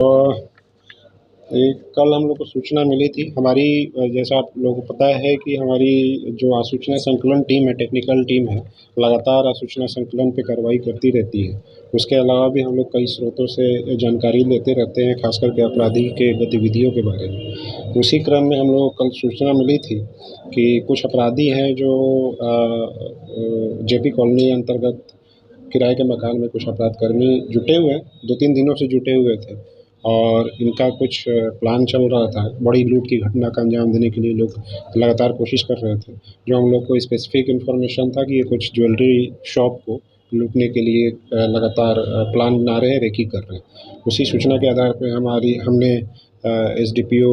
एक कल हम लोग को सूचना मिली थी हमारी, जैसा आप लोगों को पता है कि हमारी जो आसूचना संकलन टीम है, टेक्निकल टीम है, लगातार आसूचना संकलन पे कार्रवाई करती रहती है। उसके अलावा भी हम लोग कई स्रोतों से जानकारी लेते रहते हैं, खास करके अपराधी के गतिविधियों के बारे में। उसी क्रम में हम लोगों को कल सूचना मिली थी कि कुछ अपराधी हैं जो जेपी कॉलोनी अंतर्गत किराए के मकान में कुछ अपराधकर्मी जुटे हुए हैं, 2-3 दिनों से जुटे हुए थे और इनका कुछ प्लान चल रहा था। बड़ी लूट की घटना का अंजाम देने के लिए लोग लगातार कोशिश कर रहे थे। जो हम लोग को स्पेसिफिक इन्फॉर्मेशन था कि ये कुछ ज्वेलरी शॉप को लूटने के लिए लगातार प्लान बना रहे हैं, रेकी कर रहे हैं। उसी सूचना के आधार पे हमने एसडीपीओ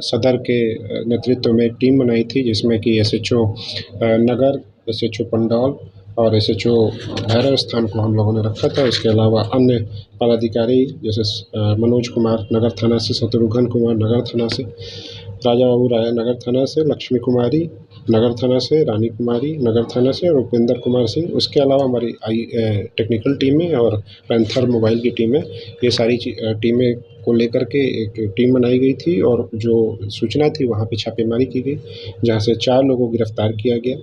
सदर के नेतृत्व में एक टीम बनाई थी, जिसमें कि एसएचओ नगर, एसएचओ पंडौल और एसएचओ भैरव स्थान को हम लोगों ने रखा था। इसके अलावा अन्य पदाधिकारी जैसे मनोज कुमार नगर थाना से, शत्रुघ्न कुमार नगर थाना से, राजा बाबू राय नगर थाना से, लक्ष्मी कुमारी नगर थाना से, रानी कुमारी नगर थाना से और उपेंद्र कुमार सिंह। उसके अलावा हमारी टेक्निकल टीमें और पैंथर मोबाइल की टीमें, ये सारी टीमें को लेकर के एक टीम बनाई गई थी और जो सूचना थी वहाँ पे छापेमारी की गई, जहाँ से 4 लोगों को गिरफ्तार किया गया।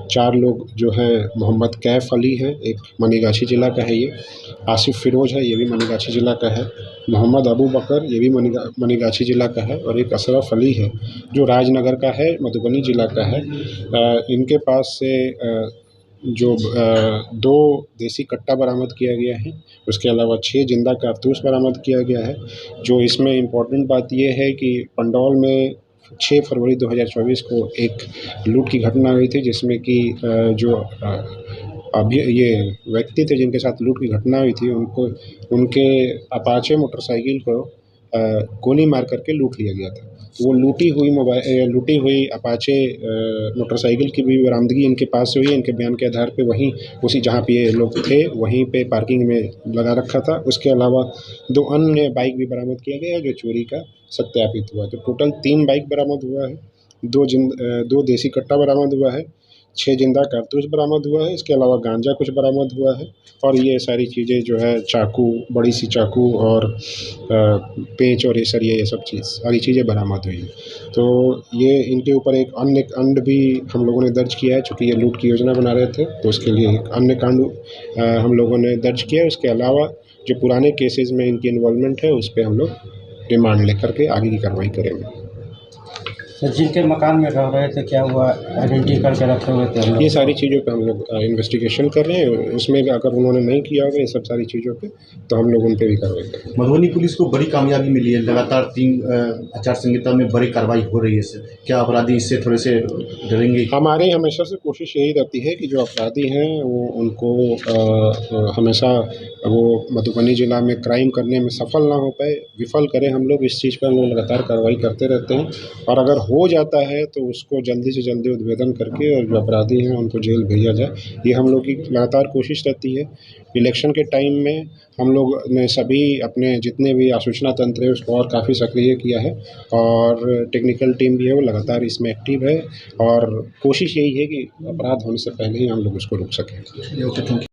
4 लोग जो हैं, मोहम्मद कैफ अली है, एक मनीगाछी ज़िला का है ये, आसिफ फिरोज़ है, ये भी मनीगाछी ज़िला का है, मोहम्मद अबू बकर, ये भी मनीगाछी ज़िला का है और एक अशरफ अली है जो राजनगर का है, मधुबनी ज़िला का है। इनके पास से जो 2 देसी कट्टा बरामद किया गया है। उसके अलावा 6 जिंदा कारतूस बरामद किया गया है। जो इसमें इम्पोर्टेंट बात ये है कि पंडौल में 6 फरवरी 2024 को एक लूट की घटना हुई थी, जिसमें कि जो अभी ये व्यक्ति थे जिनके साथ लूट की घटना हुई थी, उनके अपाचे मोटरसाइकिल को गोली मार करके लूट लिया गया था। वो लूटी हुई अपाचे मोटरसाइकिल की भी बरामदगी इनके पास से हुई है। इनके बयान के आधार पे वहीं उसी जहाँ पे ये लोग थे वहीं पे पार्किंग में लगा रखा था। उसके अलावा 2 अन्य बाइक भी बरामद किया गया जो चोरी का सत्यापित हुआ। तो टोटल 3 बाइक बरामद हुआ है, 2 देसी कट्टा बरामद हुआ है, 6 जिंदा कारतूस बरामद हुआ है। इसके अलावा गांजा कुछ बरामद हुआ है और ये सारी चीज़ें जो है, चाकू, बड़ी सी चाकू और पेंच और ये सब सारी चीज़ें बरामद हुई हैं। तो ये इनके ऊपर एक अन्य कांड भी हम लोगों ने दर्ज किया है, चूँकि ये लूट की योजना बना रहे थे तो उसके लिए एक अन्य कांड हम लोगों ने दर्ज किया है। उसके अलावा जो पुराने केसेस में इनकी इन्वॉल्वमेंट है उस पे हम लोग रिमांड लेकर के आगे की कार्रवाई करेंगे। सर, जिनके मकान में रह रहे थे क्या हुआ, आइडेंटिटी करके रखे हुए थे? ये सारी चीज़ों पे हम लोग इन्वेस्टिगेशन कर रहे हैं। उसमें भी अगर उन्होंने नहीं किया होगा ये सब सारी चीज़ों पे, तो हम लोग उन पे भी कार्रवाई करेंगे। मधुबनी पुलिस को बड़ी कामयाबी मिली है, लगातार 3 आचार संहिता में बड़ी कार्रवाई हो रही है सर। क्या अपराधी इससे थोड़े से डरेंगे? हमारी हमेशा से कोशिश यही रहती है कि जो अपराधी हैं वो उनको हमेशा वो मधुबनी ज़िला में क्राइम करने में सफल ना हो पाए, विफल करें। हम लोग इस चीज़ पर हम लोग लगातार कार्रवाई करते रहते हैं और अगर हो जाता है तो उसको जल्दी से जल्दी उद्भेदन करके और जो अपराधी हैं उनको जेल भेजा जाए। ये हम लोग की लगातार कोशिश रहती है। इलेक्शन के टाइम में हम लोग ने सभी अपने जितने भी आसूचना तंत्र है उसको और काफ़ी सक्रिय किया है और टेक्निकल टीम भी है वो लगातार इसमें एक्टिव है और कोशिश यही है कि अपराध होने से पहले ही हम लोग उसको रोक सकें। Okay, thank you.